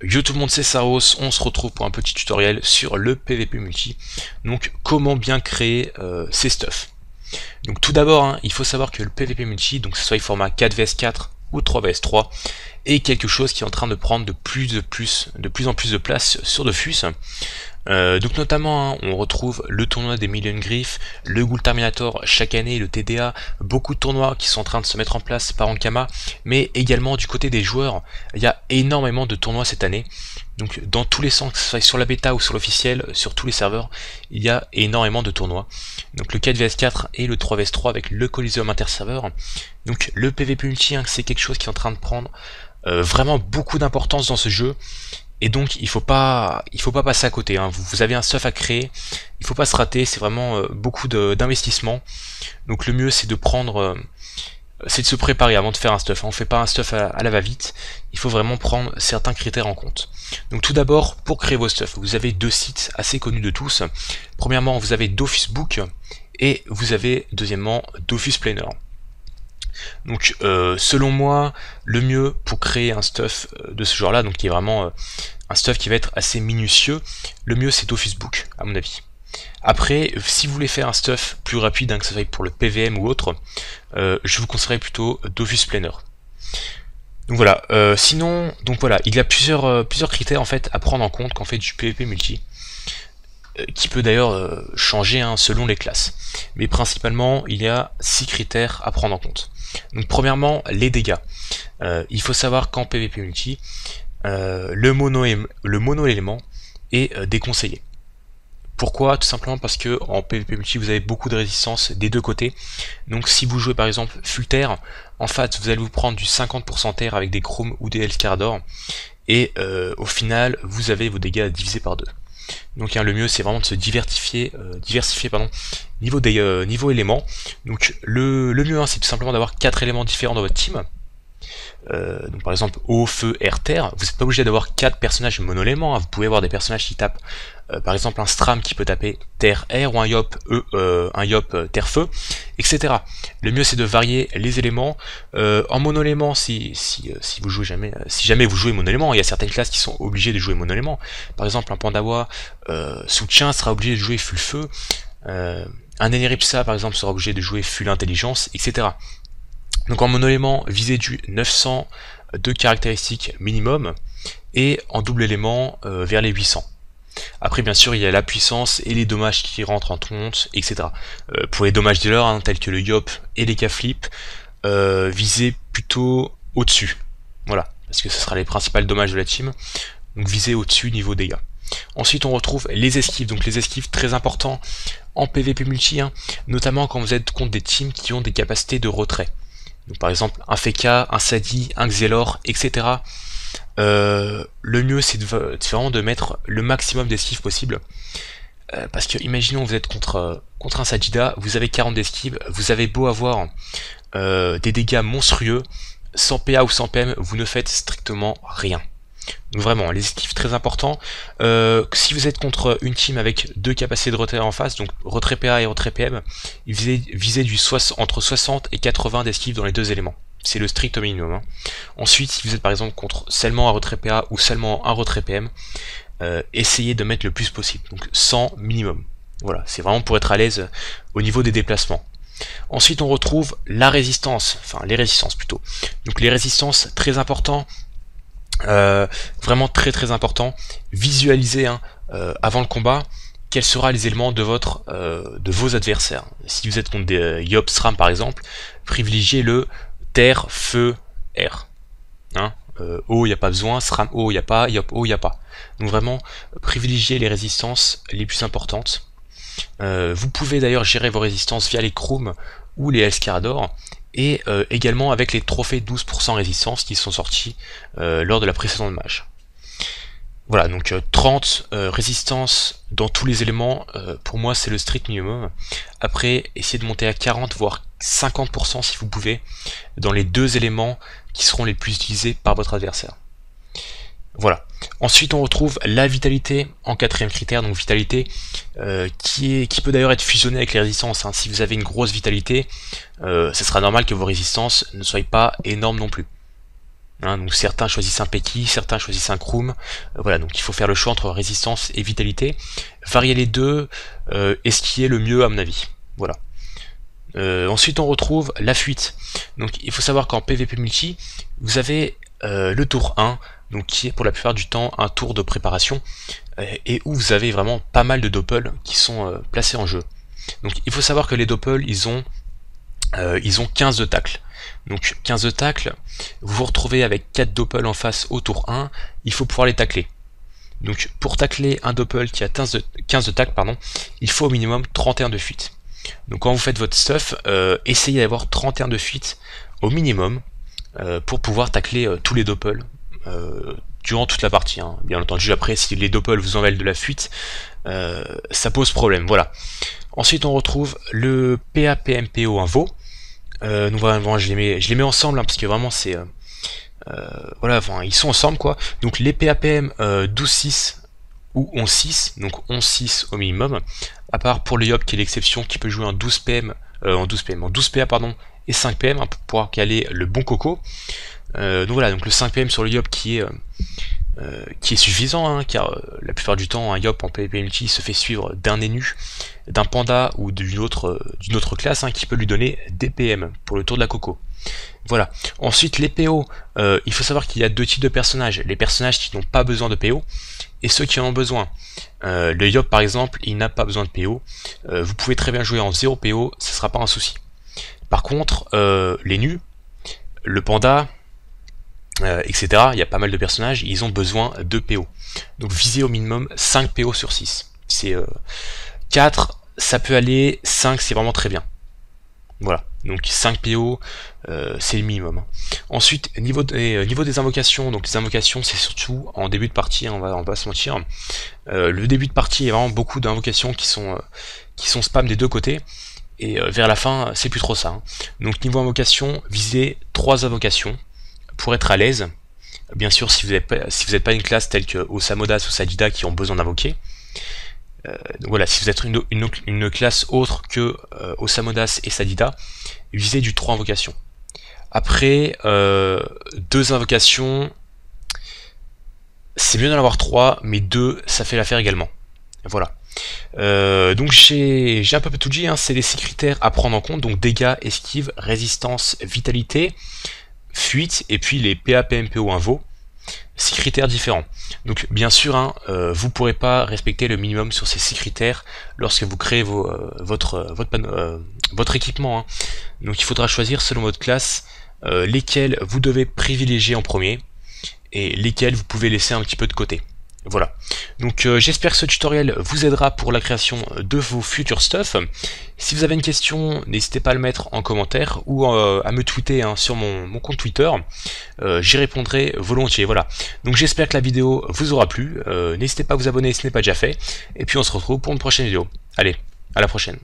Yo tout le monde, c'est Saros, on se retrouve pour un petit tutoriel sur le PVP multi. Donc comment bien créer ces stuffs. Donc tout d'abord, il faut savoir que le PVP multi, donc que ce soit le format 4 vs 4 ou 3 vs 3, est quelque chose qui est en train de prendre de plus en plus de place sur Dofus. Donc notamment, on retrouve le tournoi des Million Griffs, le Ghoul Terminator chaque année, le TDA, beaucoup de tournois qui sont en train de se mettre en place par Ankama, mais également du côté des joueurs, il y a énormément de tournois cette année. Donc dans tous les sens, que ce soit sur la bêta ou sur l'officiel, sur tous les serveurs, il y a énormément de tournois. Donc le 4 vs 4 et le 3 vs 3 avec le Coliseum interserveur. Donc le PVP multi, c'est quelque chose qui est en train de prendre vraiment beaucoup d'importance dans ce jeu. Et donc il faut pas passer à côté, vous avez un stuff à créer, il faut pas se rater, c'est vraiment beaucoup d'investissement. Donc le mieux c'est de prendre, c'est de se préparer avant de faire un stuff, on fait pas un stuff à la va-vite, il faut vraiment prendre certains critères en compte. Donc tout d'abord, pour créer vos stuffs, vous avez deux sites assez connus de tous. Premièrement, vous avez Dofus Book et vous avez deuxièmement Dofus Planner. Donc selon moi, le mieux pour créer un stuff de ce genre là, donc qui est vraiment un stuff qui va être assez minutieux, le mieux c'est Dofus Book à mon avis. Après, si vous voulez faire un stuff plus rapide, que ce soit pour le PVM ou autre, je vous conseillerais plutôt Dofus Planner. Donc voilà, sinon, donc voilà, il y a plusieurs critères en fait à prendre en compte quand on fait du PVP multi, qui peut d'ailleurs changer selon les classes. Mais principalement, il y a 6 critères à prendre en compte. Donc premièrement, les dégâts. Il faut savoir qu'en PVP multi, le mono élément est déconseillé. Pourquoi? Tout simplement parce que en PVP multi vous avez beaucoup de résistance des deux côtés. Donc si vous jouez par exemple full terre, en fait vous allez vous prendre du 50% terre avec des chromes ou des Hellscardor, et au final vous avez vos dégâts divisés par deux. Donc le mieux c'est vraiment de se diversifier niveau éléments. Donc le mieux c'est tout simplement d'avoir 4 éléments différents dans votre team. Donc par exemple eau, feu, air, terre. Vous n'êtes pas obligé d'avoir 4 personnages mono-éléments, vous pouvez avoir des personnages qui tapent par exemple un Stram qui peut taper terre, air, ou un Yop, terre, feu, etc. Le mieux c'est de varier les éléments. En mono-élément, si jamais vous jouez mono-élément, il y a certaines classes qui sont obligées de jouer mono-élément. Par exemple un Pandawa soutien sera obligé de jouer full feu, un Eneripsa par exemple sera obligé de jouer full intelligence, etc. Donc en mono-élément, visez du 900 de caractéristiques minimum, et en double élément vers les 800. Après bien sûr il y a la puissance et les dommages qui rentrent en compte, etc. Pour les dommages dealers tels que le Yop et les K-flip, visez plutôt au-dessus. Voilà, parce que ce sera les principaux dommages de la team. Donc visez au-dessus niveau dégâts. Ensuite on retrouve les esquives, donc les esquives très importants en PVP multi, notamment quand vous êtes contre des teams qui ont des capacités de retrait. Donc par exemple un Feka, un Sadi, un Xelor, etc. Le mieux c'est vraiment de mettre le maximum d'esquives possible. Parce que imaginons vous êtes contre un Sajida, vous avez 40 d'esquives, vous avez beau avoir des dégâts monstrueux, sans PA ou sans PM, vous ne faites strictement rien. Donc vraiment, les esquives très importants. Si vous êtes contre une team avec deux capacités de retrait en face, donc retrait PA et retrait PM, visez entre 60 et 80 d'esquives dans les deux éléments. C'est le strict minimum. Ensuite, si vous êtes par exemple contre seulement un retrait PA ou seulement un retrait PM, essayez de mettre le plus possible, donc 100 minimum. Voilà, c'est vraiment pour être à l'aise au niveau des déplacements. Ensuite, on retrouve la résistance, enfin les résistances plutôt. Donc les résistances, très important. Vraiment très important. Visualisez avant le combat quels seront les éléments de vos adversaires. Si vous êtes contre des Yop SRAM par exemple, privilégiez le terre, feu, air. Eau, il n'y a pas besoin, SRAM eau, il n'y a pas, Yop eau, il n'y a pas. Donc vraiment, privilégiez les résistances les plus importantes. Vous pouvez d'ailleurs gérer vos résistances via les Chrome ou les Hellscardor, et également avec les trophées 12% résistance qui sont sortis lors de la précédente match. Voilà, donc 30 résistance dans tous les éléments, pour moi c'est le strict minimum. Après, essayez de monter à 40 voire 50% si vous pouvez, dans les deux éléments qui seront les plus utilisés par votre adversaire. Voilà. Ensuite on retrouve la vitalité en quatrième critère, donc vitalité qui peut d'ailleurs être fusionnée avec les résistances. Si vous avez une grosse vitalité, ce sera normal que vos résistances ne soient pas énormes non plus. Donc certains choisissent un Peki, certains choisissent un Chrome. Voilà, donc il faut faire le choix entre résistance et vitalité. Varier les deux est ce qui est le mieux à mon avis. Voilà. Ensuite on retrouve la fuite. Donc il faut savoir qu'en PvP multi, vous avez le tour 1, donc qui est pour la plupart du temps un tour de préparation, et où vous avez vraiment pas mal de doppels qui sont placés en jeu. Donc il faut savoir que les doppels, ils ont 15 de tacle. Donc 15 de tacle, vous vous retrouvez avec 4 doppels en face au tour 1, il faut pouvoir les tacler. Donc pour tacler un doppel qui a 15 de tacle, il faut au minimum 31 de fuite. Donc quand vous faites votre stuff, essayez d'avoir 31 de fuite au minimum pour pouvoir tacler tous les doppels durant toute la partie. Bien entendu, après si les doppels vous enlèvent de la fuite, ça pose problème. Voilà. Ensuite on retrouve le PAPMPO Invo. Donc vraiment, je les mets ensemble parce que vraiment c'est voilà, enfin, ils sont ensemble quoi. Donc les PAPM 12-6 ou 11-6, donc 11-6 au minimum, à part pour le Yop qui est l'exception, qui peut jouer en 12 PM, en 12 PA pardon, et 5 PM pour pouvoir caler le bon coco. Donc voilà, donc le 5 PM sur le Yop qui est suffisant, car la plupart du temps un Yop en PvP multi se fait suivre d'un Énu, d'un Panda ou d'une autre classe qui peut lui donner des PM pour le tour de la coco. Voilà. Ensuite les PO, il faut savoir qu'il y a deux types de personnages, les personnages qui n'ont pas besoin de PO et ceux qui en ont besoin. Le Yop par exemple, il n'a pas besoin de PO, vous pouvez très bien jouer en 0 PO, ce sera pas un souci. Par contre les nus, le Panda, etc. Il y a pas mal de personnages, ils ont besoin de PO. Donc visez au minimum 5 PO sur 6. C'est 4, ça peut aller, 5 c'est vraiment très bien. Voilà, donc 5 PO, c'est le minimum. Ensuite, niveau des invocations, donc les invocations c'est surtout en début de partie, on va se mentir. Le début de partie, il y a vraiment beaucoup d'invocations qui sont spam des deux côtés. Et vers la fin, c'est plus trop ça. Donc niveau invocation, visez 3 invocations pour être à l'aise. Bien sûr, si vous n'êtes pas une classe telle que Osamodas ou Sadida qui ont besoin d'invoquer. Donc voilà, si vous êtes une classe autre que Osamodas et Sadida, visez du 3 invocations. Après, 2 invocations, c'est mieux d'en avoir 3, mais 2, ça fait l'affaire également. Voilà. Donc j'ai un peu tout dit, c'est les 6 critères à prendre en compte, donc dégâts, esquive, résistance, vitalité, fuite, et puis les PAPMPO Invo. 6 critères différents. Donc bien sûr, vous ne pourrez pas respecter le minimum sur ces 6 critères lorsque vous créez votre équipement. Donc il faudra choisir selon votre classe lesquels vous devez privilégier en premier et lesquels vous pouvez laisser un petit peu de côté. Voilà. Donc j'espère que ce tutoriel vous aidera pour la création de vos futurs stuff. Si vous avez une question, n'hésitez pas à le mettre en commentaire ou à me tweeter sur mon compte Twitter. J'y répondrai volontiers. Voilà. Donc j'espère que la vidéo vous aura plu. N'hésitez pas à vous abonner si ce n'est pas déjà fait. Et puis on se retrouve pour une prochaine vidéo. Allez, à la prochaine.